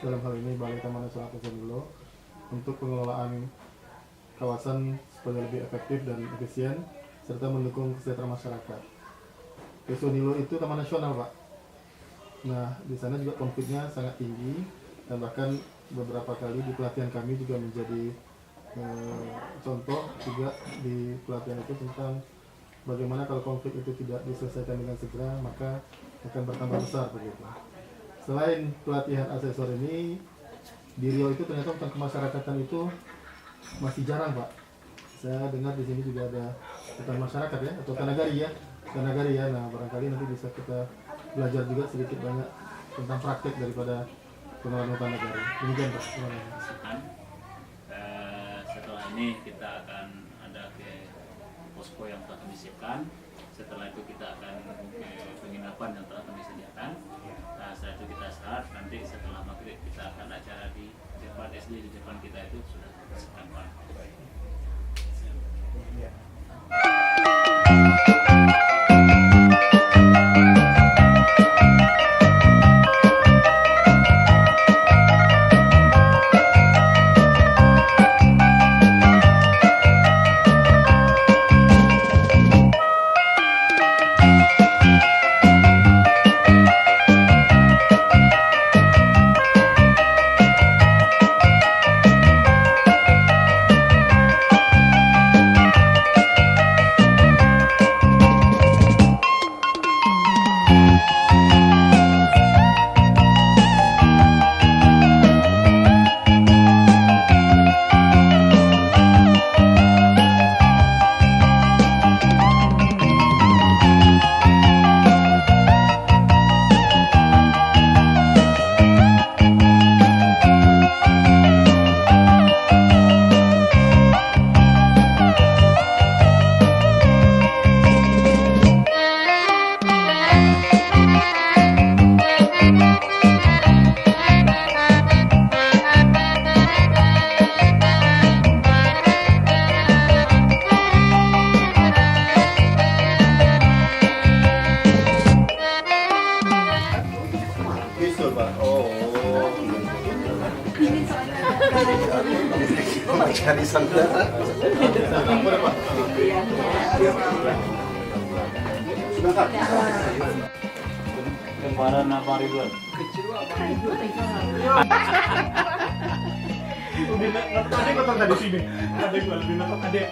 dalam hal ini Balai Taman Nasional Pesonilo, untuk pengelolaan kawasan supaya lebih efektif dan efisien serta mendukung kesejahteraan masyarakat. Pesonilo itu taman nasional, Pak. Nah, di sana juga konfliknya sangat tinggi dan bahkan beberapa kali di pelatihan kami juga menjadi contoh juga di pelatihan itu tentang bagaimana kalau konflik itu tidak diselesaikan dengan segera maka akan bertambah besar begitu. Selain pelatihan asesor ini, di Riau itu ternyata tentang kemasyarakatan itu masih jarang, Pak. Saya dengar di sini juga ada tentang masyarakat ya, atau Tanagari ya. Nah, barangkali nanti bisa kita belajar juga sedikit banyak tentang praktek daripada pengelolaan hutan Tanagari. Demikian, Pak. Terima kasih. Setelah ini kita akan ada ke posko yang telah kami siapkan. Setelah itu kita akan ke penginapan yang telah kami sediakan. Nah, setelah itu kita start. Nanti setelah maghrib kita akan acara di depan SD di depan kita itu sudah dipersiapkan, Pak. Cari saudara. Kemarin apa Ridwan? Adek nonton tadi sini. Adek gua lebih nonton adek.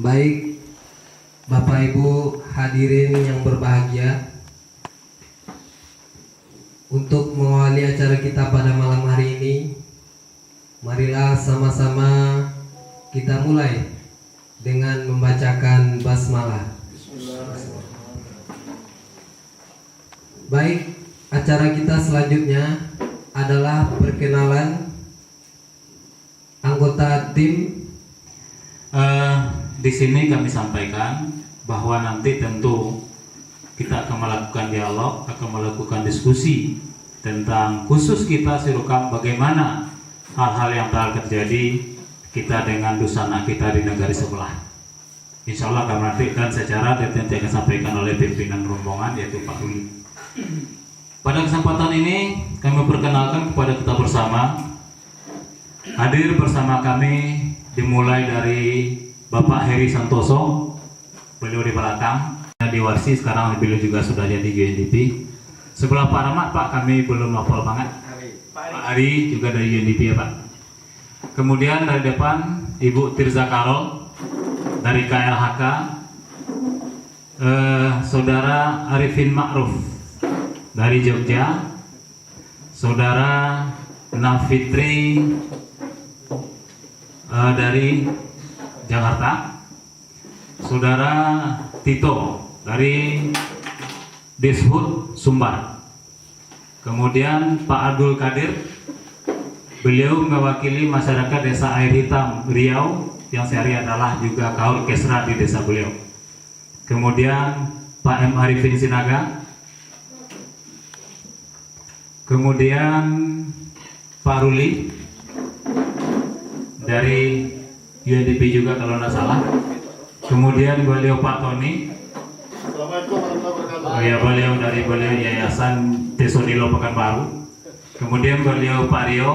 Baik, Bapak Ibu hadirin yang berbahagia, untuk mengawali acara kita pada malam hari ini, marilah sama-sama kita mulai dengan membacakan basmalah. Baik, acara kita selanjutnya adalah perkenalan anggota tim. Di sini kami sampaikan bahwa nanti tentu kita akan melakukan dialog, akan melakukan diskusi tentang khusus kita Sirukam bagaimana hal-hal yang telah terjadi kita dengan dusana kita di negara sebelah. Insya Allah kami nantikan secara detail yang akan disampaikan oleh pimpinan rombongan yaitu Pak Ruli. Pada kesempatan ini kami perkenalkan kepada kita bersama. Hadir bersama kami dimulai dari Bapak Heri Santoso, beliau di belakang, diwarisi sekarang beliau juga sudah jadi UNDP. Sebelah Pak Rahmat Pak kami belum hafal banget. Pak Ari juga dari UNDP ya Pak. Kemudian dari depan Ibu Tirza Karol dari KLHK, Saudara Arifin Ma'ruf dari Jogja, Saudara Nafitri dari Jakarta, Saudara Tito dari Dishub Sumbar, kemudian Pak Abdul Kadir, beliau mewakili masyarakat Desa Air Hitam Riau yang sehari adalah juga kaul Kesra di desa beliau. Kemudian Pak M. Arifin Sinaga, kemudian Pak Ruli dari UNDP juga kalau tidak salah. Kemudian beliau Pak Tony, Assalamualaikum warahmatullahi wabarakatuh. ya beliau Yayasan Tesonilo Pekanbaru. Kemudian beliau Pak Rio,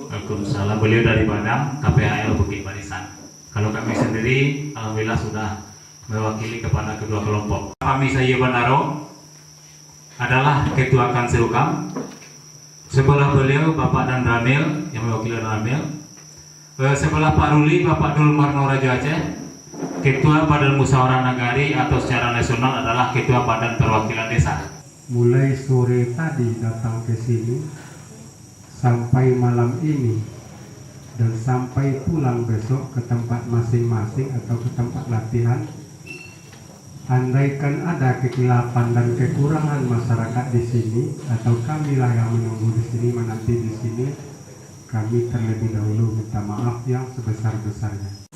Waalaikumsalam, beliau dari Padang KPHL Bukit Barisan. Kalau kami sendiri alhamdulillah sudah mewakili kepada kedua kelompok. Kami saya Bandaro adalah Ketua Kanserukam. Sebelah beliau Bapak Dan Ramil yang mewakili Ramil. Sebelah Pak Ruli Bapak Dul Marno Raja Aceh, Ketua Badan Musyawarah Nagari atau secara nasional adalah Ketua Badan Perwakilan Desa. Mulai sore tadi datang ke sini sampai malam ini dan sampai pulang besok ke tempat masing-masing atau ke tempat latihan. Andaikan ada kekilapan dan kekurangan masyarakat di sini atau kamilah yang menunggu di sini menanti di sini, kami terlebih dahulu minta maaf yang sebesar-besarnya.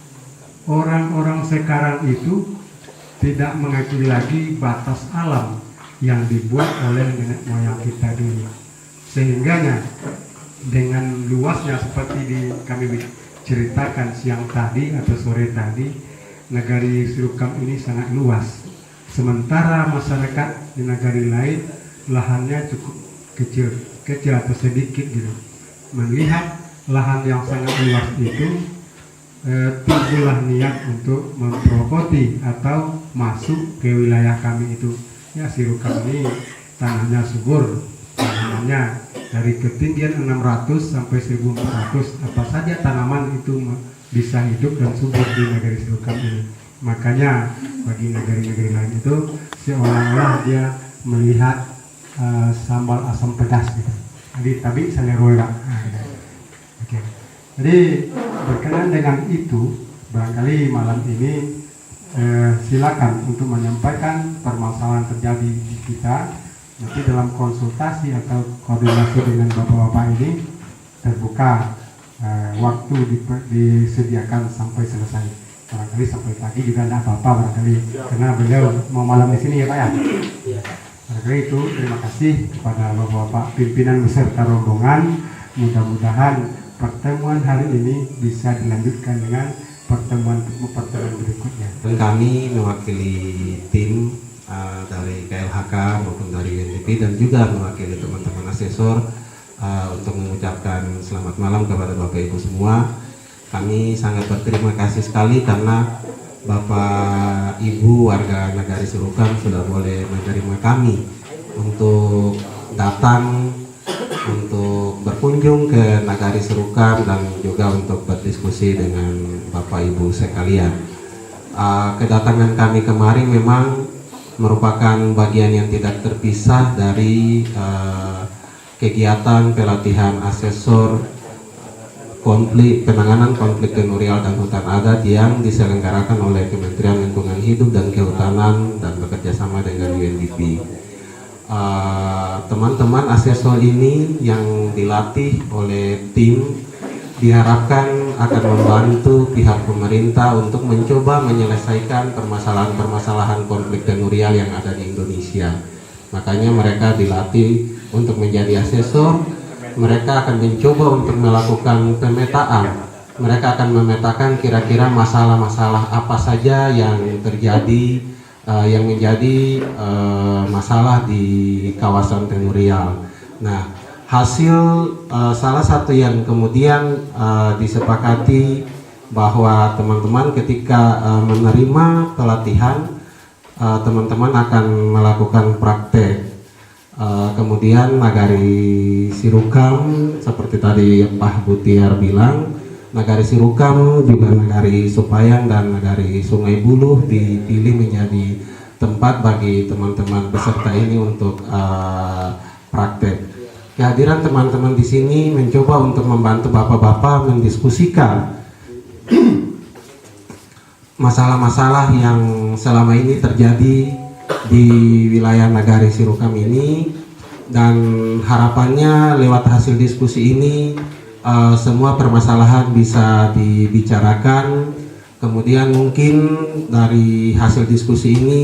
Orang-orang sekarang itu tidak mengakui lagi batas alam yang dibuat oleh nenek moyang kita dulu. Sehingganya dengan luasnya seperti kami ceritakan siang tadi atau sore tadi, negari Serukam ini sangat luas. Sementara masyarakat di negari lain lahannya cukup kecil atau sedikit gitu. Melihat lahan yang sangat luas itu, timbullah niat untuk memprovokasi atau masuk ke wilayah kami itu. Ya, Serukam ini tanahnya subur, tanamannya dari ketinggian 600 sampai 1400, apa saja tanaman itu bisa hidup dan subur di negeri Serukam ini. Makanya bagi negeri-negeri lain itu seolah-olah dia melihat sambal asam pedas gitu. Jadi tapi saleroya. Oke. Jadi berkenaan dengan itu, barangkali malam ini silakan untuk menyampaikan permasalahan terjadi di kita. Nanti dalam konsultasi atau koordinasi dengan bapak-bapak ini terbuka waktu disediakan sampai selesai. Barangkali sampai pagi juga tidak apa-apa barangkali, karena beliau mau malam di sini ya Pak ya. Barangkali itu terima kasih kepada bapak-bapak pimpinan beserta rombongan. Mudah-mudahan pertemuan hari ini bisa dilanjutkan dengan pertemuan berikutnya. Dan kami mewakili tim dari KLHK maupun dari UNDP dan juga mewakili teman-teman asesor untuk mengucapkan selamat malam kepada Bapak Ibu semua. Kami sangat berterima kasih sekali karena Bapak Ibu warga Nagari Serukam sudah boleh menerima kami untuk datang untuk berkunjung ke Nagari Serukam dan juga untuk berdiskusi dengan Bapak Ibu sekalian. Kedatangan kami kemarin memang merupakan bagian yang tidak terpisah dari kegiatan pelatihan asesor penanganan konflik tenurial dan hutan adat yang diselenggarakan oleh Kementerian Lingkungan Hidup dan Kehutanan dan bekerjasama dengan UNDP. Teman-teman asesor ini yang dilatih oleh tim diharapkan akan membantu pihak pemerintah untuk mencoba menyelesaikan permasalahan-permasalahan konflik tenurial yang ada di Indonesia. Makanya mereka dilatih untuk menjadi asesor mereka akan mencoba untuk melakukan pemetaan. Mereka akan memetakan kira-kira masalah-masalah apa saja yang terjadi, yang menjadi masalah di kawasan Tenurial. Nah, hasil salah satu yang kemudian disepakati bahwa teman-teman ketika menerima pelatihan, teman-teman akan melakukan praktek. Kemudian Nagari Sirukam seperti tadi Pak Butiar bilang, Nagari Sirukam juga Nagari Supayang dan Nagari Sungai Buluh dipilih menjadi tempat bagi teman-teman peserta ini untuk praktek. Kehadiran teman-teman di sini mencoba untuk membantu bapak-bapak mendiskusikan masalah-masalah yang selama ini terjadi di wilayah Nagari Sirukam ini, dan harapannya lewat hasil diskusi ini semua permasalahan bisa dibicarakan. Kemudian mungkin dari hasil diskusi ini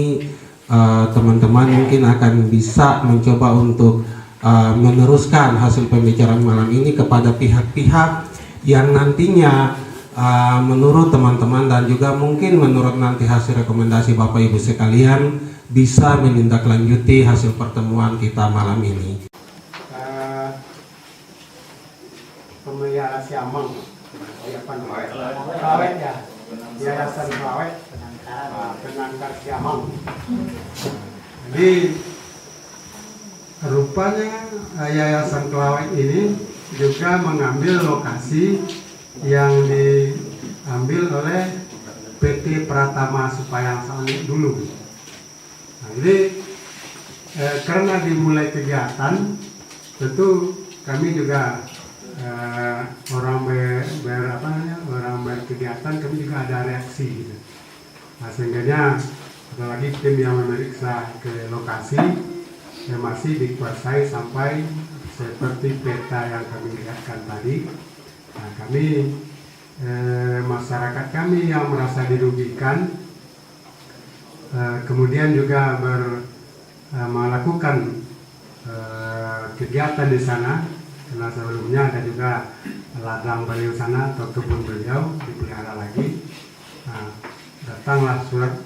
teman-teman mungkin akan bisa mencoba untuk meneruskan hasil pembicaraan malam ini kepada pihak-pihak yang nantinya menurut teman-teman dan juga mungkin menurut nanti hasil rekomendasi Bapak Ibu sekalian bisa menindaklanjuti hasil pertemuan kita malam ini. Pemelihara siamang, Kawet ya, Yayasan Kawet, penangkar siamang. Jadi rupanya Yayasan Kelawet ini juga mengambil lokasi yang diambil oleh PT Pratama Supayang Sangit dulu. Nah, jadi karena dimulai kegiatan, tentu kami juga orang berkegiatan, kami juga ada reaksi gitu. Nah, sehingga ada lagi tim yang memeriksa ke lokasi yang masih dikuasai sampai seperti peta yang kami lihatkan tadi. Nah, kami masyarakat kami yang merasa dirugikan, kemudian juga melakukan kegiatan di sana, karena sebelumnya ada juga ladang beliau sana atau kebun beliau dipelihara lagi. Nah, datanglah surat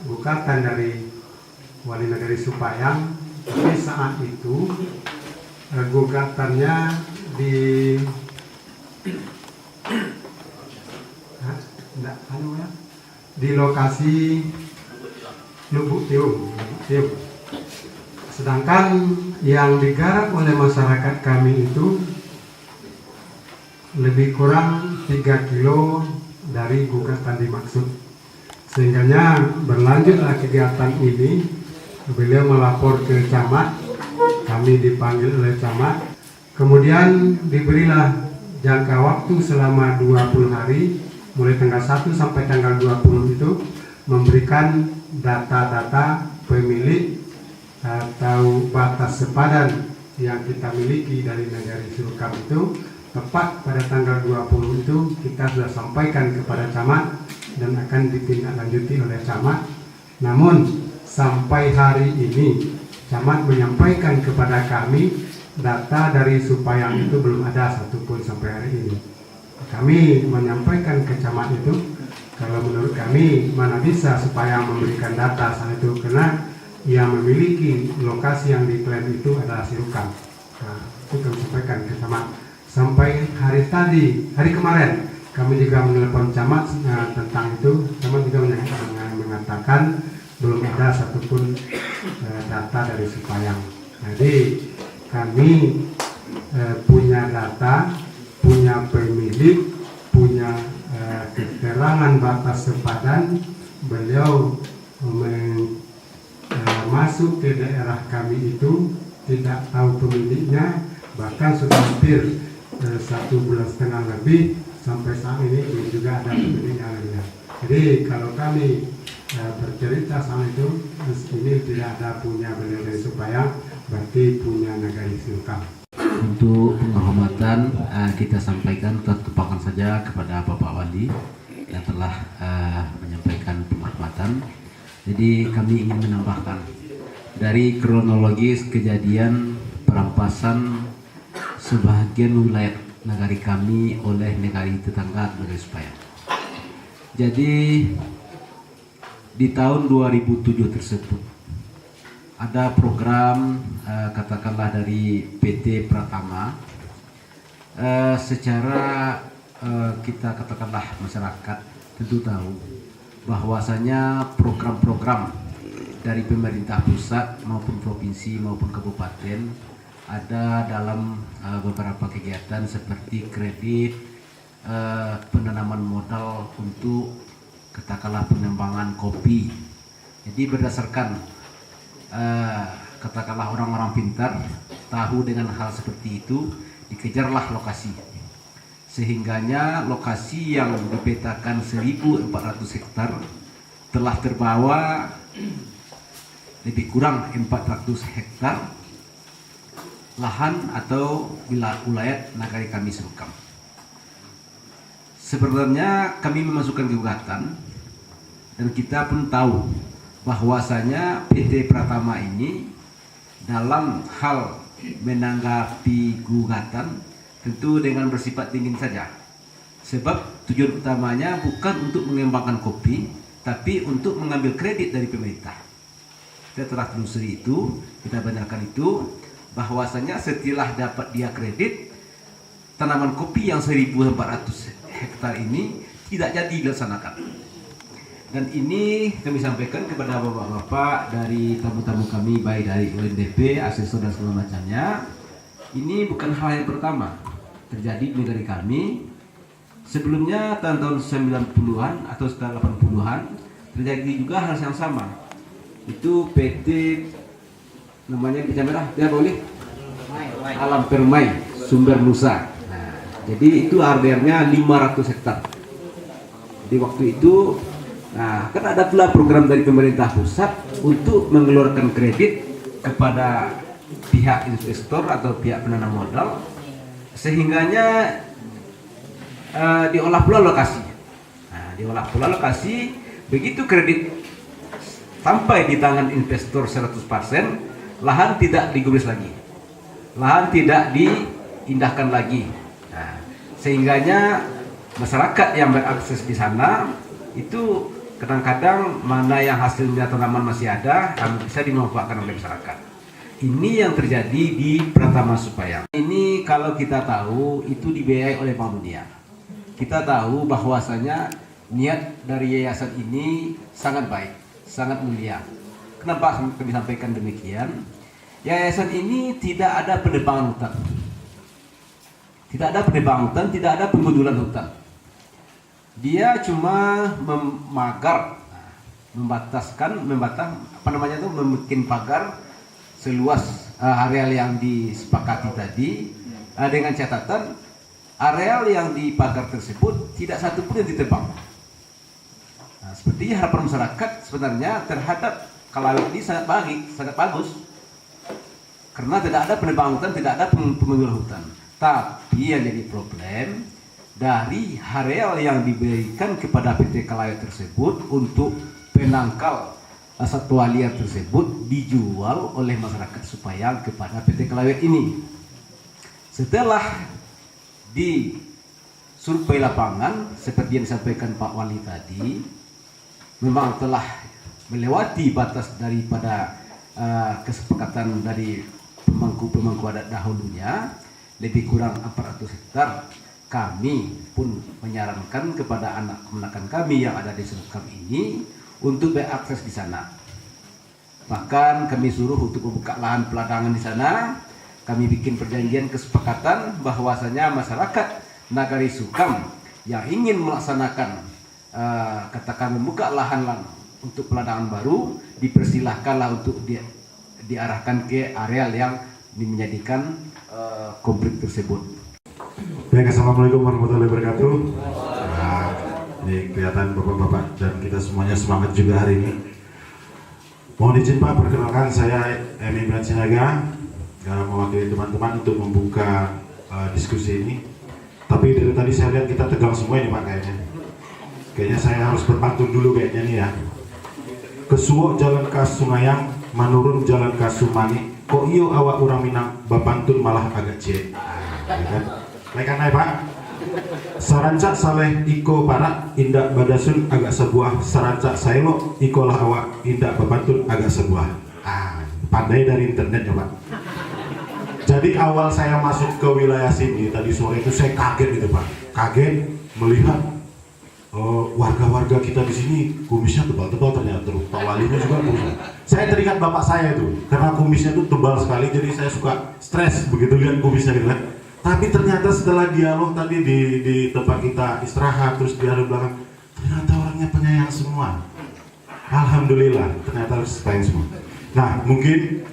gugatan dari Wali Nagari Supayang, tapi saat itu gugatannya di lokasi Lubuk Tiung. Sedangkan yang digarap oleh masyarakat kami itu lebih kurang 3 kilo dari gugatan dimaksud. Sehingga berlanjutlah kegiatan ini, beliau melapor ke camat, kami dipanggil oleh camat, kemudian diberilah jangka waktu selama 20 hari, mulai tanggal 1 sampai tanggal 20 itu, memberikan data-data pemilik atau batas sepadan yang kita miliki dari Nagari Sirukam itu. Tepat pada tanggal 20 itu kita sudah sampaikan kepada camat dan akan ditindaklanjuti oleh camat. Namun sampai hari ini camat menyampaikan kepada kami data dari Supayang itu belum ada satupun sampai hari ini. Kami menyampaikan ke camat itu, kalau menurut kami mana bisa Supayang memberikan data saat itu, karena yang memiliki lokasi yang diklaim itu adalah Sirukam. Nah, itu kami sampaikan ke camat. Sampai hari kemarin kami juga menelpon camat tentang itu. Camat juga mengatakan belum ada satupun data dari Supayang. Jadi kami punya data, punya pemilik, punya keterangan batas sepadan. Beliau masuk ke daerah kami itu tidak tahu pemiliknya, bahkan sudah hampir 1,5 bulan lebih, sampai saat ini belum juga ada pemiliknya lagi. Jadi kalau kami bercerita soal itu, ini tidak ada punya beliau dari Supayang, berarti punya Nagari Sirukam. Untuk penghormatan kita sampaikan tertumpahkan saja kepada Bapak Wali yang telah menyampaikan penghormatan. Jadi kami ingin menambahkan dari kronologis kejadian perampasan sebahagian wilayah negari kami oleh negari tetangga negari Supayang. Jadi di tahun 2007 tersebut ada program katakanlah dari PT Pratama, secara kita katakanlah masyarakat tentu tahu bahwasanya program-program dari pemerintah pusat maupun provinsi maupun kabupaten ada dalam beberapa kegiatan seperti kredit, penanaman modal untuk katakanlah pengembangan kopi. Jadi berdasarkan katakanlah orang-orang pintar tahu dengan hal seperti itu, dikejarlah lokasi. Sehingganya lokasi yang dipetakan 1.400 hektar telah terbawa lebih kurang 400 hektar lahan atau wilayah nagari kami Serukam. Sebenarnya kami memasukkan gugatan dan kita pun tahu bahwasanya PT Pratama ini dalam hal menanggapi gugatan tentu dengan bersifat dingin saja. Sebab tujuan utamanya bukan untuk mengembangkan kopi, tapi untuk mengambil kredit dari pemerintah. Kita telah telusuri itu, kita benarkan itu, bahwasanya setelah dapat dia kredit, tanaman kopi yang 1.400 hektar ini tidak jadi dilaksanakan. Dan ini kami sampaikan kepada bapak-bapak dari tamu-tamu kami, baik dari UNDP, asesor dan segala macamnya. Ini bukan hal yang pertama terjadi di negara kami. Sebelumnya tahun-tahun 90-an atau sekitar 80-an terjadi juga hal yang sama. Itu PT namanya Pecah Merah, ya boleh? Alam Permai, Sumber Nusa. Nah, jadi itu area-nya 500 hektar. Jadi waktu itu, nah kan ada pula program dari pemerintah pusat untuk mengeluarkan kredit kepada pihak investor atau pihak penanam modal, sehingganya diolah pula lokasi. Nah, diolah pula lokasi, begitu kredit sampai di tangan investor 100%, lahan tidak digubris lagi, lahan tidak diindahkan lagi. Nah, sehingganya masyarakat yang berakses di sana itu kadang-kadang mana yang hasilnya tanaman masih ada bisa dimanfaatkan oleh masyarakat. Ini yang terjadi di Pratama Supayang. Ini kalau kita tahu itu dibiayai oleh Bank Dunia. Kita tahu bahwasanya niat dari yayasan ini sangat baik, sangat mulia. Kenapa kami sampaikan demikian? Yayasan ini tidak ada penebangan hutan. Tidak ada penebangan hutan, tidak ada penggundulan hutan. Dia cuma memagar, membatang, membuat pagar seluas areal yang disepakati tadi, dengan catatan areal yang dipagar tersebut tidak satu pun yang ditebang. Nah, seperti harapan masyarakat sebenarnya terhadap kalawet ini sangat bagus, karena tidak ada penebangan hutan, tidak ada penggundulan hutan. Tapi yang jadi problem dari areal yang diberikan kepada PT Kalawet tersebut untuk penangkal satwa liar tersebut dijual oleh masyarakat Supayang kepada PT Kalawet ini. Setelah di survei lapangan seperti yang disampaikan Pak Wali tadi, memang telah melewati batas daripada kesepakatan dari pemangku adat dahulunya, lebih kurang 400 hektar. Kami pun menyarankan kepada anak kemenakan kami yang ada di Serukam ini untuk berakses di sana. Bahkan kami suruh untuk membuka lahan peladangan di sana. Kami bikin perjanjian kesepakatan bahwasanya masyarakat Nagari Sukam yang ingin melaksanakan katakan membuka lahan untuk peladangan baru, dipersilahkanlah untuk diarahkan ke areal yang menjadikan konflik tersebut. Baik, assalamualaikum warahmatullahi wabarakatuh. Nah, ini kelihatan bapak-bapak dan kita semuanya semangat juga hari ini. Mohon izin Pak, perkenalkan saya Emi Sinaga, mewakili teman-teman untuk membuka diskusi ini. Tapi dari tadi saya lihat kita tegang semua ini Pak kayaknya. Kayaknya saya harus berpantun dulu kayaknya nih ya. Kesuwok jalan ke Sungayang, menurun jalan ke Sumani. Kok iyo awak urang Minang, bapantun malah agak cek. Ya kan? Lekan naik Pak. Sarancak saleh iko parak indak badasun agak sebuah, sarancak saelo ikolah awak indak babatun agak sebuah. Pandai dari internet ya Pak. Jadi awal saya masuk ke wilayah sini tadi sore itu saya kaget gitu Pak. Kaget melihat warga-warga kita di sini kumisnya tebal-tebal ternyata, terus Pak Walinya juga kumis. Saya teringat bapak saya itu karena kumisnya itu tebal sekali, jadi saya suka stres begitu lihat kumisnya gitu kan. Tapi ternyata setelah dialog tadi di tempat kita istirahat terus di belakang, ternyata orangnya penyayang semua. Alhamdulillah, ternyata sayang semua. Nah, mungkin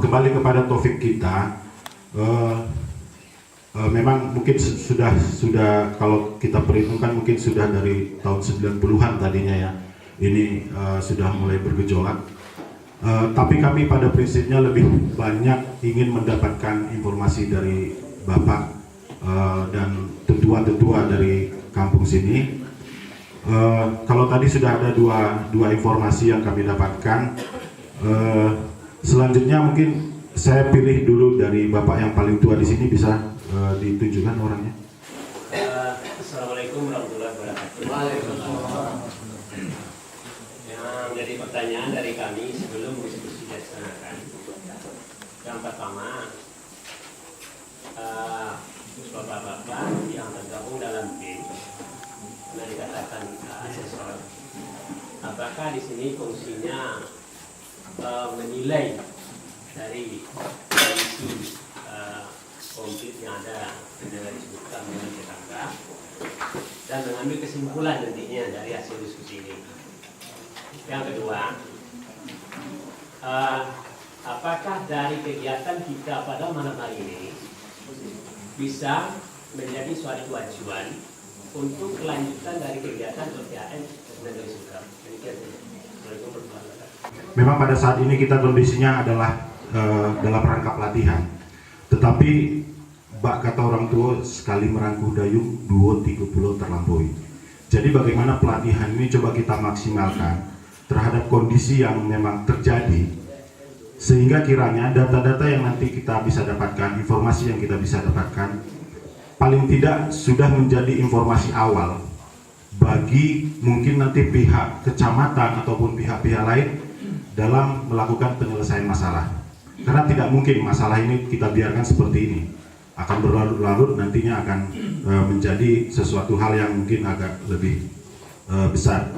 kembali kepada topik kita. Memang mungkin sudah kalau kita perhitungkan mungkin sudah dari tahun 90-an tadinya ya ini sudah mulai bergejolak, tapi kami pada prinsipnya lebih banyak ingin mendapatkan informasi dari Bapak dan tetua-tetua dari kampung sini. Kalau tadi sudah ada dua informasi yang kami dapatkan, selanjutnya mungkin saya pilih dulu dari Bapak yang paling tua di sini, bisa ditunjukkan orangnya. Assalamualaikum warahmatullahi wabarakatuh. Waalaikumsalam. Yang jadi pertanyaan dari kami sebelum diskusi dilaksanakan. Yang pertama, bapak-bapak yang tergabung dalam tim, karena dikatakan asesor, apakah di sini fungsinya menilai dari kondisi konflik yang ada dengan disebutkan dengan tetangga dan mengambil kesimpulan nantinya dari hasil diskusi ini. Yang kedua, apakah dari kegiatan kita pada malam hari ini bisa menjadi suatu acuan untuk kelanjutan dari kegiatan PPAN Negeri Sukam? Demikian saja. Assalamualaikum warahmatullahi wabarakatuh. Memang pada saat ini kita kondisinya adalah dalam rangka pelatihan. Tetapi bak kata orang tua, sekali merangkuh dayung, 2-3 pulau terlampaui. Jadi bagaimana pelatihan ini coba kita maksimalkan terhadap kondisi yang memang terjadi, sehingga kiranya data-data yang nanti kita bisa dapatkan, informasi yang kita bisa dapatkan, paling tidak sudah menjadi informasi awal bagi mungkin nanti pihak kecamatan ataupun pihak-pihak lain dalam melakukan penyelesaian masalah. Karena tidak mungkin masalah ini kita biarkan seperti ini, akan berlarut-larut, nantinya akan menjadi sesuatu hal yang mungkin agak lebih besar.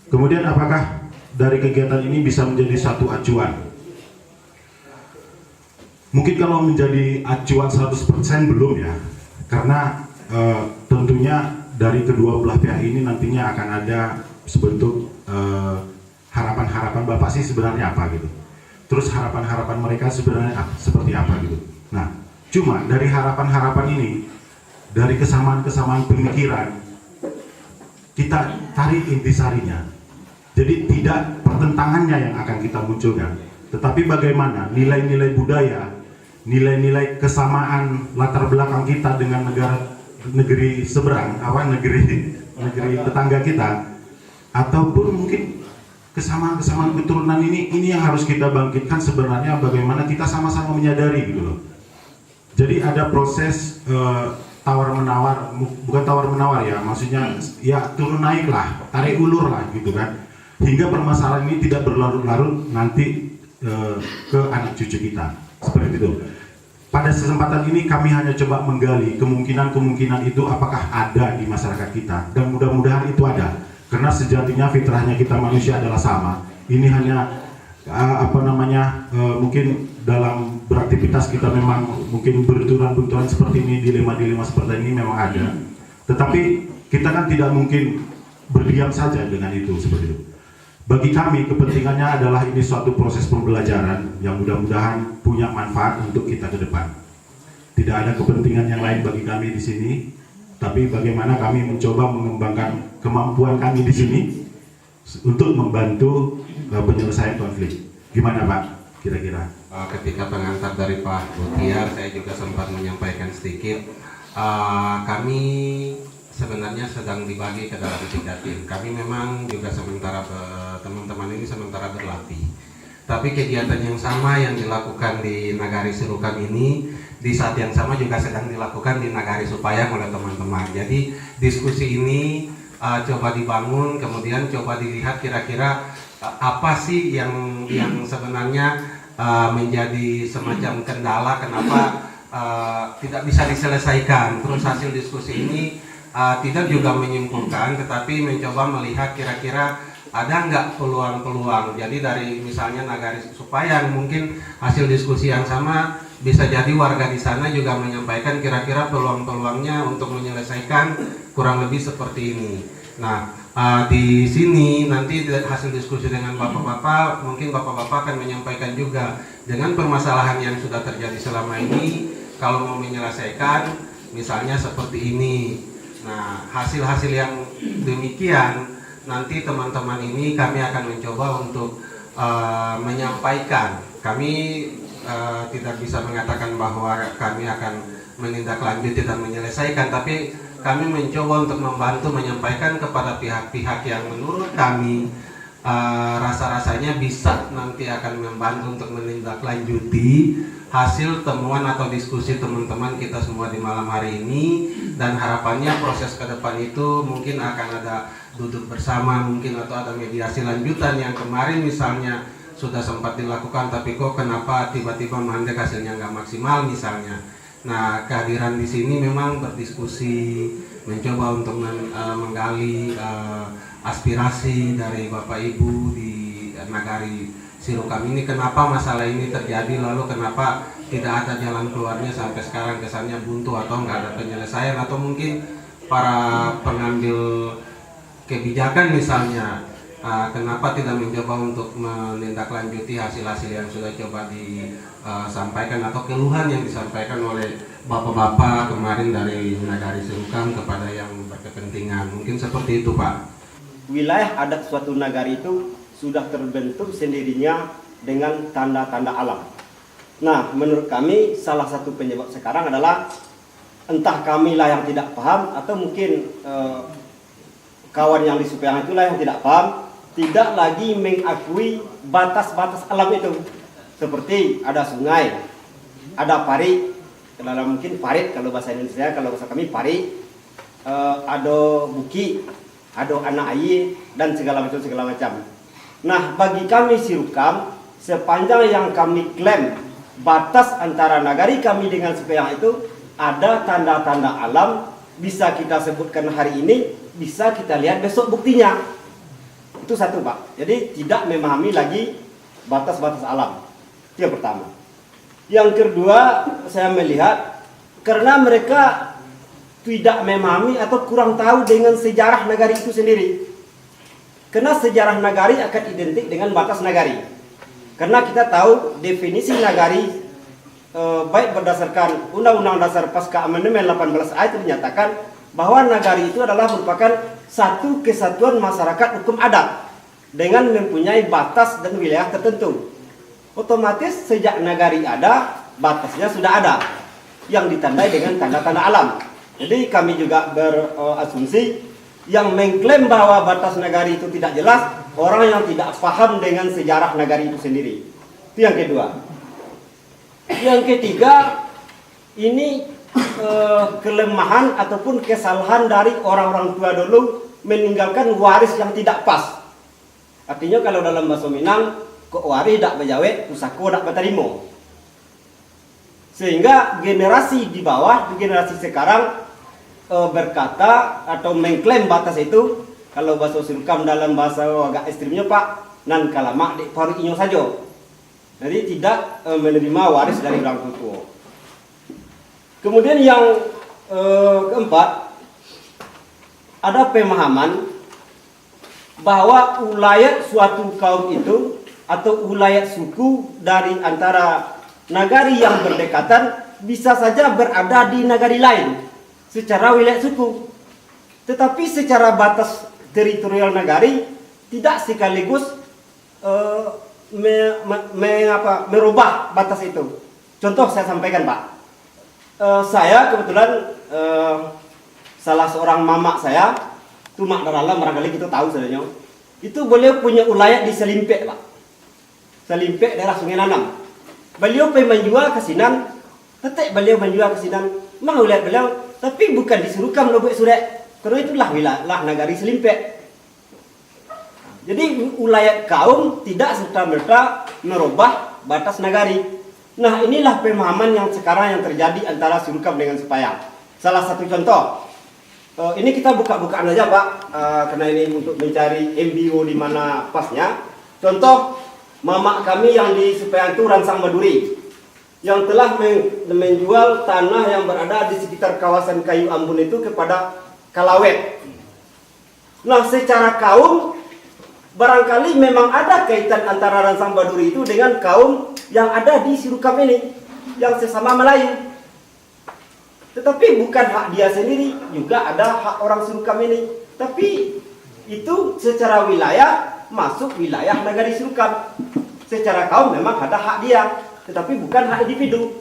Kemudian apakah dari kegiatan ini bisa menjadi satu acuan? Mungkin kalau menjadi acuan 100% belum ya, karena tentunya dari kedua belah pihak ini nantinya akan ada sebentuk harapan-harapan Bapak sih sebenarnya apa gitu. Terus harapan-harapan mereka sebenarnya seperti apa gitu. Nah, cuma dari harapan-harapan ini, dari kesamaan-kesamaan pemikiran, kita tarik intisarinya. Jadi tidak pertentangannya yang akan kita munculkan, tetapi bagaimana nilai-nilai budaya, nilai-nilai kesamaan latar belakang kita dengan negeri seberang, negeri tetangga kita, ataupun mungkin kesamaan-kesamaan keturunan ini yang harus kita bangkitkan sebenarnya, bagaimana kita sama-sama menyadari gitu loh. Jadi ada proses tawar-menawar, bukan tawar-menawar ya, maksudnya ya turun naik lah, tarik ulur lah gitu kan, hingga permasalahan ini tidak berlarut-larut nanti ke anak cucu kita, seperti itu. Pada kesempatan ini kami hanya coba menggali kemungkinan-kemungkinan itu apakah ada di masyarakat kita, dan mudah-mudahan itu ada. Karena sejatinya fitrahnya kita manusia adalah sama. Ini hanya mungkin dalam beraktivitas kita memang mungkin benturan-benturan seperti ini, dilema-dilema seperti ini memang ada. Tetapi kita kan tidak mungkin berdiam saja dengan itu seperti itu. Bagi kami kepentingannya adalah ini suatu proses pembelajaran yang mudah-mudahan punya manfaat untuk kita ke depan. Tidak ada kepentingan yang lain bagi kami di sini, tapi bagaimana kami mencoba mengembangkan kemampuan kami di sini untuk membantu penyelesaian konflik. Gimana Pak, kira-kira? Ketika pengantar dari Pak Butiar, saya juga sempat menyampaikan sedikit. Kami sebenarnya sedang dibagi ke dalam 3 tim. Kami memang juga teman-teman ini sementara berlatih. tapi kegiatan yang sama yang dilakukan di Nagari Sirukam ini di saat yang sama juga sedang dilakukan di Nagari Supayang oleh teman-teman. Jadi diskusi ini coba dibangun, kemudian coba dilihat kira-kira apa sih yang sebenarnya menjadi semacam kendala kenapa tidak bisa diselesaikan. Terus hasil diskusi ini tidak juga menyimpulkan, tetapi mencoba melihat kira-kira ada nggak peluang-peluang. Jadi dari misalnya Nagari Supayang mungkin hasil diskusi yang sama bisa jadi warga di sana juga menyampaikan kira-kira peluang-peluangnya untuk menyelesaikan kurang lebih seperti ini. Nah, di sini nanti hasil diskusi dengan bapak-bapak, mungkin bapak-bapak akan menyampaikan juga dengan permasalahan yang sudah terjadi selama ini, kalau mau menyelesaikan misalnya seperti ini. Nah, hasil-hasil yang demikian nanti teman-teman ini kami akan mencoba untuk menyampaikan. Kami tidak bisa mengatakan bahwa kami akan menindaklanjuti dan menyelesaikan, tapi kami mencoba untuk membantu menyampaikan kepada pihak-pihak yang menurut kami rasa-rasanya bisa nanti akan membantu untuk menindaklanjuti hasil temuan atau diskusi teman-teman kita semua di malam hari ini. Dan harapannya proses ke depan itu mungkin akan ada duduk bersama mungkin, atau ada mediasi lanjutan yang kemarin misalnya sudah sempat dilakukan tapi kok kenapa tiba-tiba mandek hasilnya nggak maksimal misalnya. Nah, kehadiran di sini memang berdiskusi, mencoba untuk menggali aspirasi dari Bapak Ibu di Nagari Sirukam ini, kenapa masalah ini terjadi, lalu kenapa tidak ada jalan keluarnya sampai sekarang, kesannya buntu atau nggak ada penyelesaian, atau mungkin para pengambil kebijakan misalnya kenapa tidak mencoba untuk menindaklanjuti hasil-hasil yang sudah coba disampaikan atau keluhan yang disampaikan oleh bapak-bapak kemarin dari Nagari Sirukam kepada yang berkepentingan. Mungkin seperti itu, Pak. Wilayah adat suatu nagari itu sudah terbentuk sendirinya dengan tanda-tanda alam. Nah, menurut kami salah satu penyebab sekarang adalah entah kamilah yang tidak paham atau mungkin kawan yang di Supayang itulah yang tidak paham, tidak lagi mengakui batas-batas alam itu. Seperti ada sungai, ada parit, dalam mungkin parit kalau bahasa Indonesia, kalau bahasa kami parit, ada buki, ada anak air dan segala macam. Nah, bagi kami Sirukam, sepanjang yang kami klaim batas antara nagari kami dengan Supayang itu ada tanda-tanda alam, bisa kita sebutkan hari ini, bisa kita lihat besok buktinya. Itu satu, Pak. Jadi tidak memahami lagi batas-batas alam. Itu yang pertama. Yang kedua, saya melihat karena mereka tidak memahami atau kurang tahu dengan sejarah nagari itu sendiri. Karena sejarah nagari akan identik dengan batas nagari. Karena kita tahu definisi nagari baik berdasarkan Undang-Undang Dasar Pasca Amandemen 18A itu dinyatakan bahwa nagari itu adalah merupakan satu kesatuan masyarakat hukum adat dengan mempunyai batas dan wilayah tertentu. Otomatis sejak nagari ada, batasnya sudah ada yang ditandai dengan tanda-tanda alam. Jadi kami juga berasumsi yang mengklaim bahwa batas nagari itu tidak jelas, orang yang tidak paham dengan sejarah nagari itu sendiri. Itu yang kedua. Yang ketiga, ini kelemahan ataupun kesalahan dari orang-orang tua dulu meninggalkan waris yang tidak pas. Artinya kalau dalam bahasa Minang, kok waris tak berjawe, pusako tak berterima. Sehingga generasi di bawah, generasi sekarang berkata atau mengklaim batas itu, kalau bahasa Sirukam dalam bahasa agak ekstrimnya Pak, nan kalamak dek paru inyo saja. Jadi tidak menerima waris dari orang tua. Kemudian yang keempat, ada pemahaman bahwa ulayat suatu kaum itu atau ulayat suku dari antara nagari yang berdekatan bisa saja berada di nagari lain secara wilayah suku, tetapi secara batas teritorial nagari tidak sekaligus merubah batas itu. Contoh saya sampaikan, Pak. Saya kebetulan salah seorang mamak saya, itu Mak Darala, barangkali kita tahu sebenarnya, itu beliau punya ulayat di Selimpek, Pak. Selimpek daerah Sungai Nanam. Beliau pengen menjual ke Sinan, tetek beliau menjual ke Sinan, mau lihat beliau, tapi bukan disuruhkan lobek surat, karena itulah wilayah nagari Selimpek. Jadi wilayah kaum tidak serta-merta merubah batas nagari. Nah, inilah pemahaman yang sekarang yang terjadi antara Surukam dengan Sepayang. Salah satu contoh, ini kita buka-bukaan aja Pak, karena ini untuk mencari MBO di mana pasnya. Contoh, mama kami yang di Sepayang itu Ransang Maduri, yang telah menjual tanah yang berada di sekitar kawasan Kayu Ambon itu kepada Kalawet. Nah, secara kaum, barangkali memang ada kaitan antara Ransang Maduri itu dengan kaum yang ada di Surukam ini, yang sesama Melayu. Tetapi bukan hak dia sendiri, juga ada hak orang Surukam ini. Tapi itu secara wilayah masuk wilayah nagari Surukam. Secara kaum memang ada hak dia, tetapi bukan hak individu.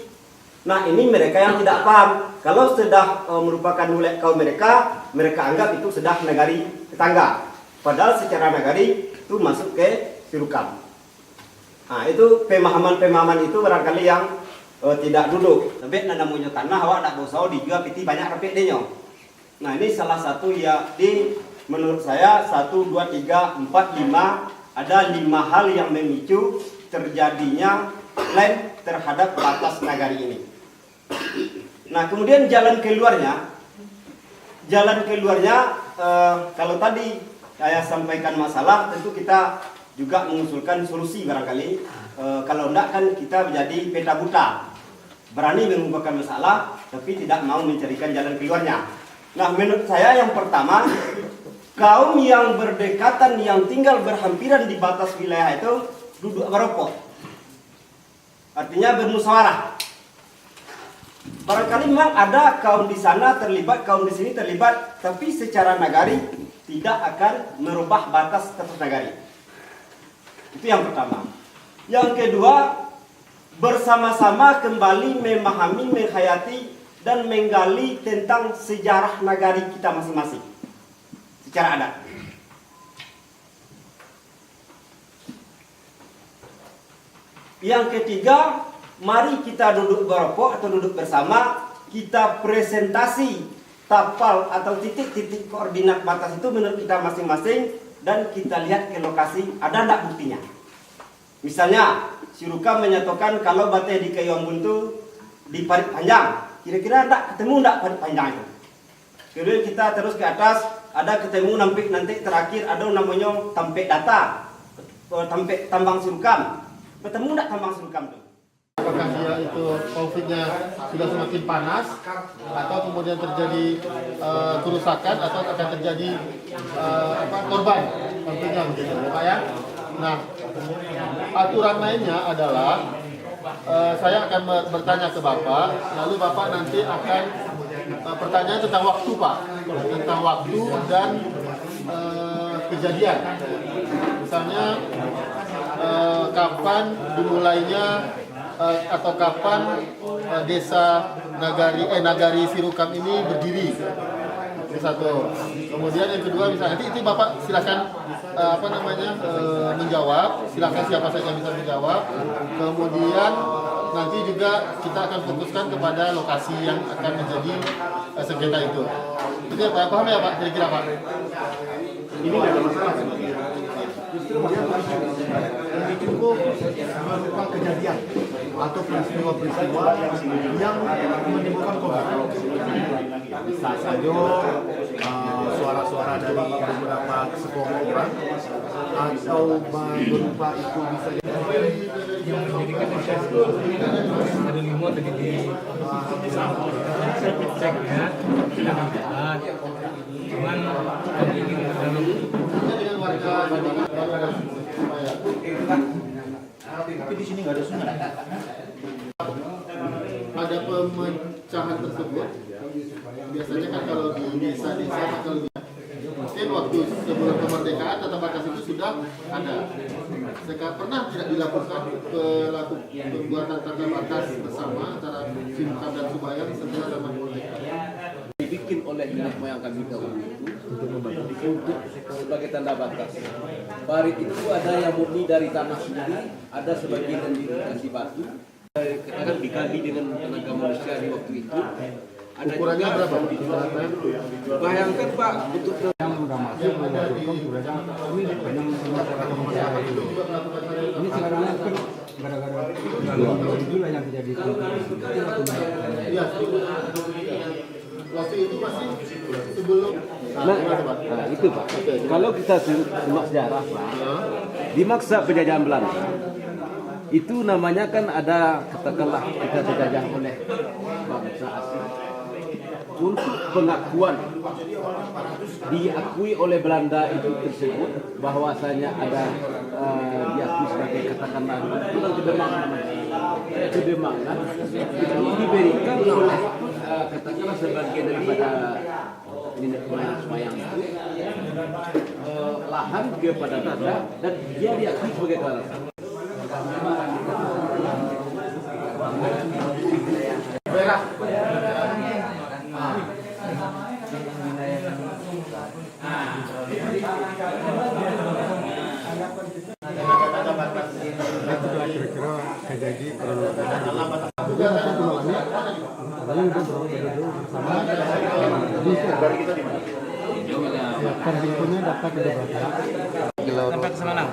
Nah, ini mereka yang tidak paham. Kalau sudah merupakan wilayah kaum mereka anggap itu sudah nagari tetangga. Padahal secara nagari itu masuk ke Surukam. Nah, itu pemahaman-pemahaman itu barangkali yang tidak duduk. Tapi namanya tanah awak tak bosau dijual piti banyak rapik denyo. Nah, ini salah satu ya menurut saya 1, 2, 3, 4, 5 ada 5 hal yang memicu terjadinya klaim terhadap batas nagari ini. Nah, kemudian jalan keluarnya kalau tadi saya sampaikan masalah, tentu kita juga mengusulkan solusi barangkali. Kalau enggak kan kita menjadi peta buta, berani mengungkapkan masalah tapi tidak mau mencarikan jalan keluarnya. Nah, menurut saya yang pertama, kaum yang berdekatan, yang tinggal berhampiran di batas wilayah itu duduk berokok, artinya bermusyawarah. Barangkali memang ada kaum di sana terlibat, kaum di sini terlibat, tapi secara nagari tidak akan merubah batas status nagari. Itu yang pertama. Yang kedua, bersama-sama kembali memahami, menghayati, dan menggali tentang sejarah nagari kita masing-masing secara adat. Yang ketiga, mari kita duduk berokok atau duduk bersama, kita presentasi tapal atau titik-titik koordinat batas itu menurut kita masing-masing, dan kita lihat ke lokasi ada tidak buktinya. Misalnya Surukam menyatakan kalau batai di Kayu Ambon itu di Parit Panjang, kira-kira ketemu tidak Parit Panjang itu. Kemudian kita terus ke atas, ada ketemu nanti terakhir ada namanya Tampek Data, Tambang Surukam, ketemu tidak Tambang Surukam itu. Apakah dia itu konfliknya sudah semakin panas atau kemudian terjadi kerusakan atau akan terjadi korban konfliknya begitu ya Pak ya. Nah, aturan mainnya adalah saya akan bertanya ke Bapak, lalu Bapak nanti akan pertanyaan tentang waktu Pak, tentang waktu dan kejadian. Misalnya kapan dimulainya atau kapan desa Nagari Surukam ini berdiri, itu satu. Kemudian yang kedua, misalnya nanti Bapak silakan menjawab, silakan siapa saja bisa menjawab. Kemudian nanti juga kita akan fokuskan kepada lokasi yang akan menjadi sengketa itu. Itu ya Pak, paham ya Pak? Kira-kira Pak? Ini nggak ada masalah sebenarnya. Justru masalah lebih cukup berupa kejadian atau peristiwa-peristiwa yang menimbulkan konflik. Bisa saja suara-suara dari beberapa sekelompok orang atau berupa itu bisa yang menjadikan itu ada 5 tadi di cek ya, tidak dapat. Cuman kami ingin dalam dengan warga tapi di sini nggak ada sungai. Ada pemecahan tersebut. Biasanya kan kalau di desa-desa atau mungkin waktu sebelum kemerdekaan tata batas itu sudah ada. Sekarang pernah tidak dilakukan pembuatan tata batas bersama antara Surukam dan Subayang setelah zaman kemerdekaan? Dibikin oleh oleh nenek moyang kami dahulu itu untuk sebagai tanda batas. Parit itu ada yang murni dari tanah sendiri, ada sebagian yang dikasih batu. Katakan digali dengan tenaga manusia di waktu itu. Ada Ukurannya juga, berapa? bayangkan Pak, untuk yang sudah masuk melakukan sudah ini banyak masyarakat itu. Ini sekarang kan gara-gara itulah yang terjadi. Iya. Waktu itu masih sebelum. nah, itu Pak. Kalau kita simak sejarah Pak, di masa penjajahan Belanda itu namanya kan ada, katakanlah kita dijajah oleh bangsa asing. Untuk pengakuan diakui oleh Belanda itu tersebut bahwasanya ada diakui sebagai katakanlah itu nanti bermakna itu diberikan oleh katakanlah sebagian daripada nenek moyang itu lahan kepada Belanda dan dia diakui sebagai kekalahan. Kira-kira terjadi perhitungannya dapat Sampai ke Semarang.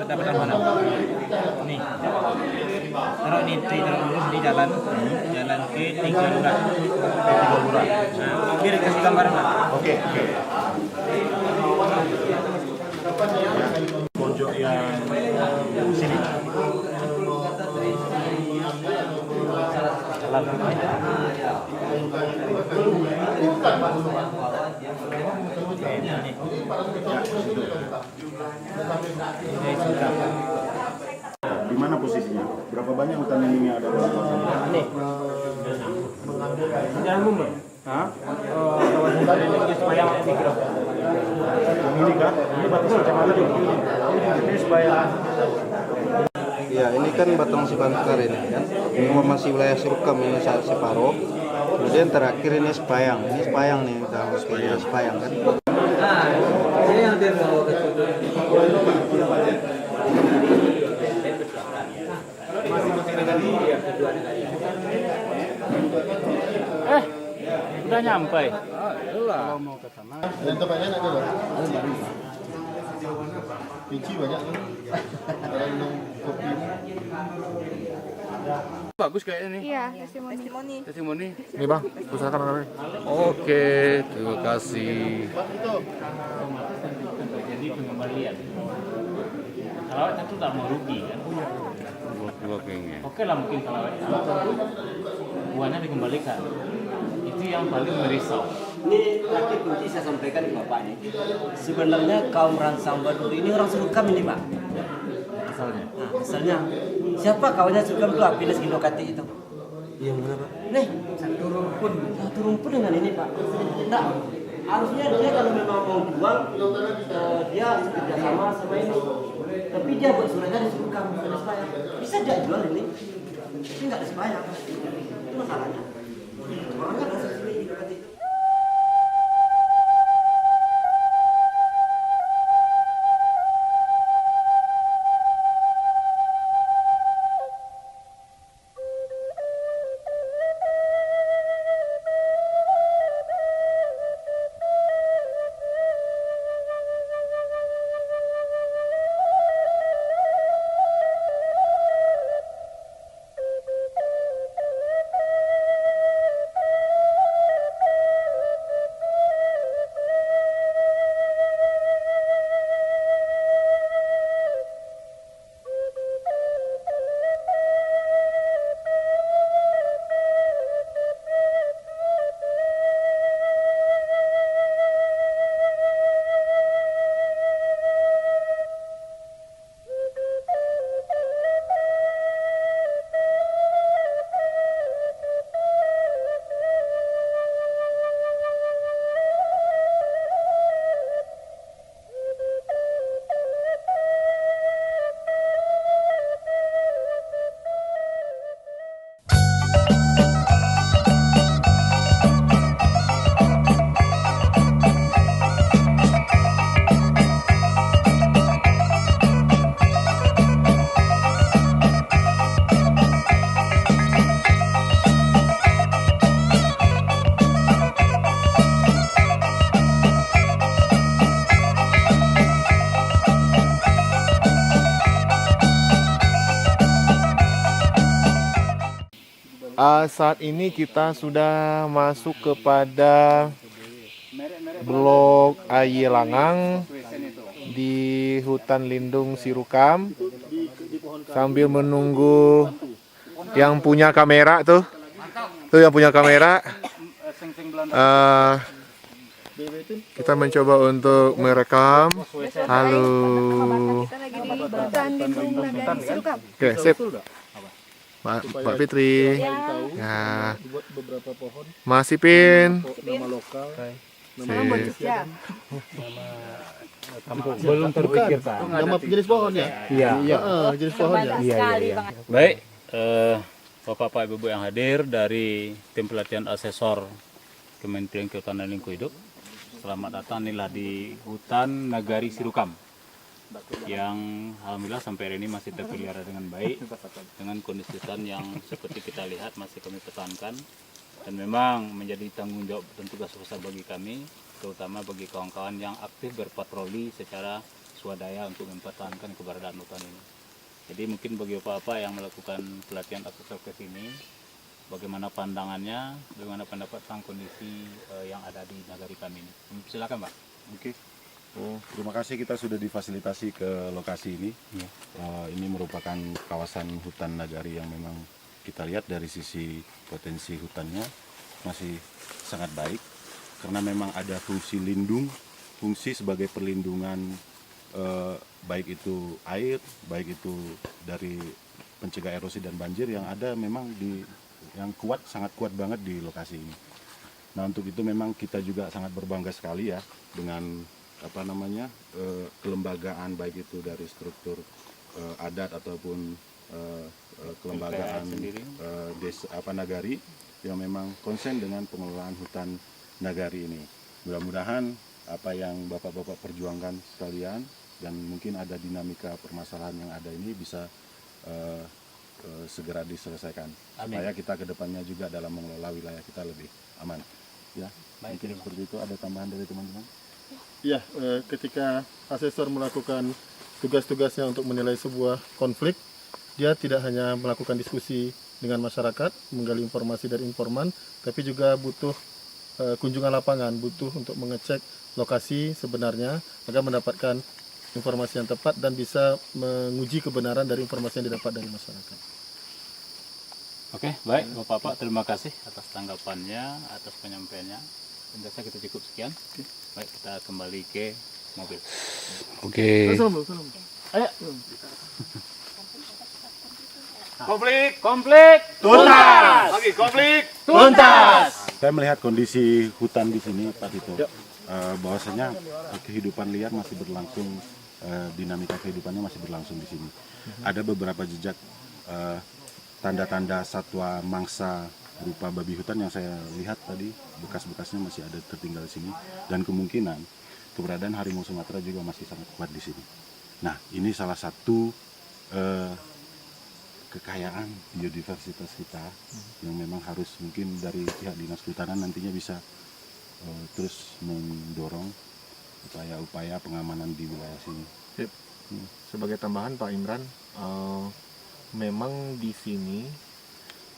Dapat dari mana? Nih. Taruh ini di jalan ke Tinggalura. Nah, biar kasih gambar Pak. Oke. Pojok yang sini. Di mana posisinya? Berapa banyak hutan yang ini ada? Ini. Jangan ngumpul. Hah? Kawasan ini supaya dikira. Yang ini kah? Ini batas kecamatan juga. Ini supaya Ya, ini kan Batang Sibantar ini kan. Ini masih wilayah Surukam ini separuh. Kemudian terakhir ini Sepayang. Ini Sepayang nih, kita harus kayak Sepayang kan. Ini yang dia bawa ke Udah nyampe. kalau mau ke sana. Dan tempatnya ada berapa? Biji banyak tuh. Kalau minum kopi. Bagus kayaknya nih. Iya, testimoni. Testimoni. Nih Bang, usahakan kamera. Oke, terima kasih. Jadi pengembalian. Kalau tentu tak mau rugi kan. Oke lah mungkin kalau uangnya dikembalikan. Itu yang paling merisau. Ini lagi kunci saya sampaikan ke Bapak nih. Sebenarnya kaum Ransang Baduri ini orang Surukam ini Pak. Asalnya. Nah, misalnya siapa kawannya Surukam itu Apiles Gindokati itu? Iya benar Pak. Nih, turun pun dengan ini Pak. Nah, harusnya dia kalau memang mau jual, dia bekerja sama ini. Tapi dia buat suratnya di Surukam, ada sepayang. Bisa dia jual ini? Ini nggak ada sepayang. Itu masalahnya. Orangnya ada sesuai Gindokati. Saat ini kita sudah masuk kepada Blok AY Langang di hutan lindung Sirukam, sambil menunggu yang punya kamera tuh yang punya kamera. Kita mencoba untuk merekam. Halo. Oke, sip. Pak Fitri. Ya. Mas Ipin. Belum terpikirkan. Nama jenis pohonnya? Iya. Jenis pohonnya. Iya. Baik, Bapak Ibu yang hadir dari tim pelatihan asesor Kementerian Kehutanan dan Lingkungan Hidup, selamat datang inilah di hutan Nagari Sirukam yang alhamdulillah sampai hari ini masih terpelihara dengan baik, dengan kondisi hutan yang seperti kita lihat masih kami pertahankan, dan memang menjadi tanggung jawab dan tugas besar bagi kami, terutama bagi kawan-kawan yang aktif berpatroli secara swadaya untuk mempertahankan keberadaan hutan ini. Jadi mungkin bagi Bapak yang melakukan pelatihan asesor ke sini, bagaimana pandangannya, bagaimana pendapat tentang kondisi yang ada di nagari kami ini. Silakan, Pak. Oke. Terima kasih kita sudah difasilitasi ke lokasi ini. Ya. Ini merupakan kawasan hutan nagari yang memang kita lihat dari sisi potensi hutannya masih sangat baik, karena memang ada fungsi lindung, fungsi sebagai perlindungan baik itu air, baik itu dari pencegah erosi dan banjir yang ada memang yang kuat, sangat kuat banget di lokasi ini. Nah, untuk itu memang kita juga sangat berbangga sekali ya dengan kelembagaan baik itu dari struktur adat ataupun kelembagaan desa nagari yang memang konsen dengan pengelolaan hutan nagari ini. Mudah-mudahan apa yang Bapak-bapak perjuangkan sekalian dan mungkin ada dinamika permasalahan yang ada ini bisa segera diselesaikan. Amin. Supaya kita kedepannya juga dalam mengelola wilayah kita lebih aman. Ya, mungkin seperti itu. Ada tambahan dari teman-teman? Ya, ketika asesor melakukan tugas-tugasnya untuk menilai sebuah konflik, dia tidak hanya melakukan diskusi dengan masyarakat, menggali informasi dari informan, tapi juga butuh kunjungan lapangan, butuh untuk mengecek lokasi sebenarnya agar mendapatkan informasi yang tepat dan bisa menguji kebenaran dari informasi yang didapat dari masyarakat. Oke, baik Bapak-bapak, terima kasih atas tanggapannya, atas penyampaiannya. Biasa kita cukup sekian. Baik, kita kembali ke mobil. Oke. Ayo. Konflik tuntas. Lagi konflik tuntas. Saya melihat kondisi hutan di sini, Pak Tito, bahwasanya kehidupan liar masih berlangsung, dinamika kehidupannya masih berlangsung di sini. Ada beberapa jejak tanda-tanda satwa mangsa berupa babi hutan yang saya lihat tadi, bekas-bekasnya masih ada tertinggal di sini, dan kemungkinan keberadaan harimau Sumatera juga masih sangat kuat di sini. Nah, ini salah satu kekayaan biodiversitas kita yang memang harus mungkin dari pihak Dinas Kehutanan nantinya bisa terus mendorong upaya-upaya pengamanan di wilayah sini. Sebagai tambahan Pak Imran, memang di sini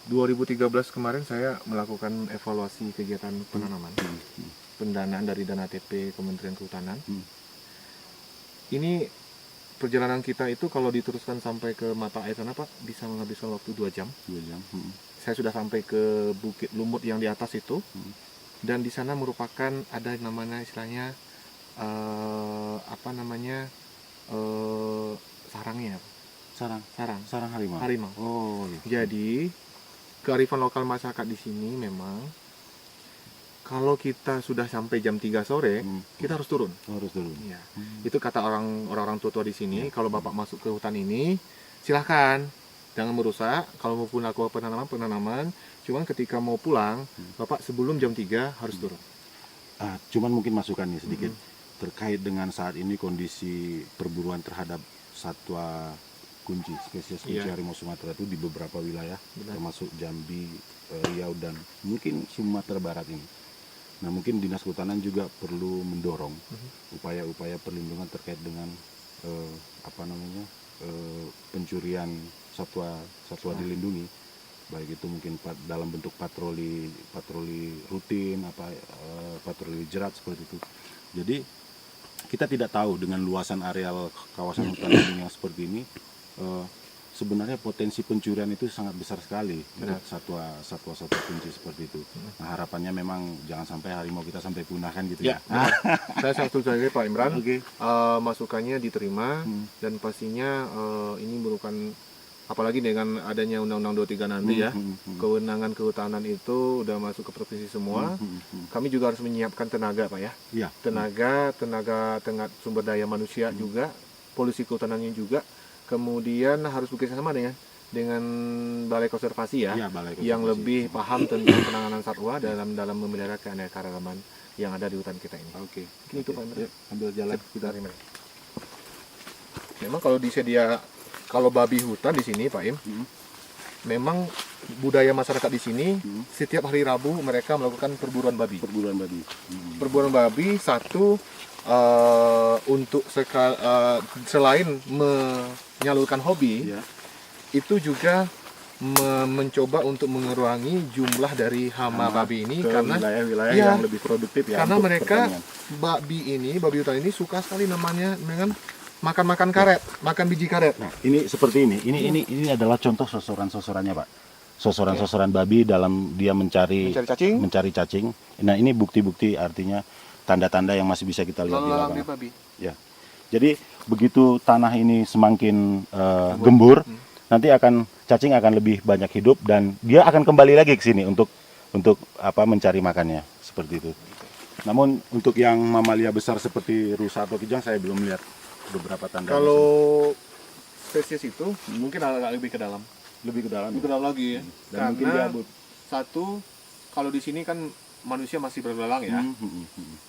2013 kemarin saya melakukan evaluasi kegiatan penanaman, pendanaan dari dana TP Kementerian Kehutanan. Ini perjalanan kita itu kalau diteruskan sampai ke mata air sana Pak, bisa menghabiskan waktu 2 jam. 2 jam. Saya sudah sampai ke Bukit Lumut yang di atas itu, dan di sana merupakan ada namanya istilahnya sarangnya. Sarang harimau. Oh, iya. Jadi kearifan lokal masyarakat di sini memang kalau kita sudah sampai jam 3 sore, kita harus turun. Harus turun. Ya. Itu kata orang-orang tua-tua di sini, kalau Bapak masuk ke hutan ini, silahkan. Jangan merusak, kalau mau lakukan penanaman, cuman ketika mau pulang, Bapak sebelum jam 3 harus turun. Cuman mungkin masukan nih sedikit, terkait dengan saat ini kondisi perburuan terhadap satwa kunci, spesies kunci harimau Sumatera itu di beberapa wilayah, termasuk Jambi, Riau, dan mungkin Sumatera Barat ini. Nah, mungkin Dinas Kehutanan juga perlu mendorong upaya-upaya perlindungan terkait dengan pencurian satwa dilindungi baik itu mungkin dalam bentuk patroli rutin, patroli jerat seperti itu. Jadi kita tidak tahu dengan luasan areal kawasan hutan lindung yang seperti ini, sebenarnya potensi pencurian itu sangat besar sekali untuk satwa-satwa kunci seperti itu. Nah, harapannya memang jangan sampai harimau kita sampai punah kan gitu ya. Saya sangat setuju dengan Pak Imran. Masukannya diterima dan pastinya ini merupakan, apalagi dengan adanya Undang-Undang 23 nanti ya, kewenangan kehutanan itu udah masuk ke provinsi semua. Kami juga harus menyiapkan tenaga Pak ya. Tenaga sumber daya manusia juga, polisi kehutanannya juga. Kemudian harus bekerjasama dengan Balai Konservasi ya, Balai Konservasi, yang lebih paham tentang penanganan satwa dalam memelihara keanekaragaman yang ada di hutan kita ini. Oke. Itu Pak Imran. Ambil jalan kita. Memang kalau babi hutan di sini Pak Im, memang budaya masyarakat di sini setiap hari Rabu mereka melakukan perburuan babi. Perburuan babi satu untuk selain menyalurkan hobi, itu juga mencoba untuk mengurangi jumlah dari hama babi ini karena wilayah-wilayah yang lebih produktif ya. Karena mereka babi hutan ini suka sekali namanya dengan makan karet, makan biji karet. Nah, ini seperti ini. Ini adalah contoh sosoran-sosorannya, Pak. Sosoran-sosoran babi dalam dia mencari cacing. Nah, ini bukti-bukti, artinya tanda-tanda yang masih bisa kita lihat di lapangan. Ya. Jadi begitu tanah ini semakin gembur, nanti cacing akan lebih banyak hidup dan dia akan kembali lagi ke sini untuk mencari makannya, seperti itu. Namun untuk yang mamalia besar seperti rusa atau kijang saya belum lihat beberapa tanda. Kalau spesies itu mungkin agak lebih ke dalam. Lebih ke dalam lagi ya. Dan karena satu, kalau di sini kan manusia masih berlalang ya.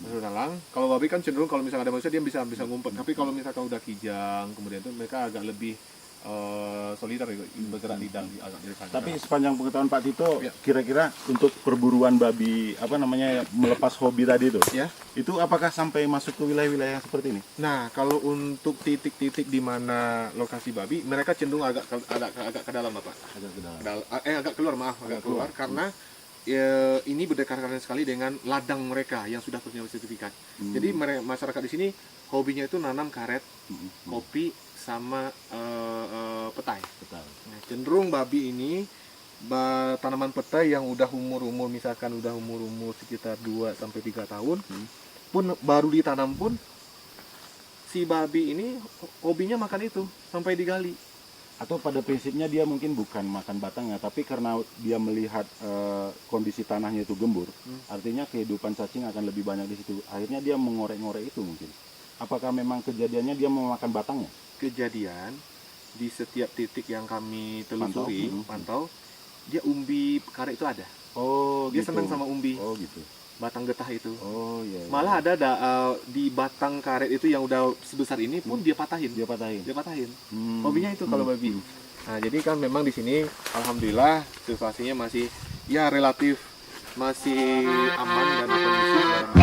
Berlalang. Kalau babi kan cenderung kalau misalnya ada manusia dia bisa ngumpet. Tapi kalau misalkan udah kijang, kemudian itu mereka agak lebih solidar bergerak di dalam agak. Tapi sepanjang pengetahuan Pak Tito, kira-kira untuk perburuan babi melepas hobi tadi itu, itu apakah sampai masuk ke wilayah-wilayah seperti ini? Nah, kalau untuk titik-titik di mana lokasi babi, mereka cenderung agak ke dalam, Bapak. Agak keluar karena ini berdekatan sekali dengan ladang mereka yang sudah punya sertifikat. Jadi masyarakat di sini hobinya itu nanam karet, kopi, sama petai. Nah, cenderung babi ini tanaman petai yang udah umur misalkan udah umur sekitar 2 sampai 3 tahun pun baru ditanam pun si babi ini hobinya makan itu sampai digali. Atau pada prinsipnya dia mungkin bukan makan batangnya, tapi karena dia melihat kondisi tanahnya itu gembur, artinya kehidupan cacing akan lebih banyak di situ. Akhirnya dia mengorek-ngorek itu mungkin. Apakah memang kejadiannya dia mau makan batangnya? Kejadian di setiap titik yang kami telusuri, pantau, dia umbi karet itu ada. Oh, dia gitu. senang sama umbi. Oh, gitu. Batang getah itu. Oh, iya. Malah ada di batang karet itu yang udah sebesar ini pun dia patahin. Hobinya itu kalau babi. Nah, jadi kan memang di sini alhamdulillah situasinya masih relatif masih aman dan kondusif.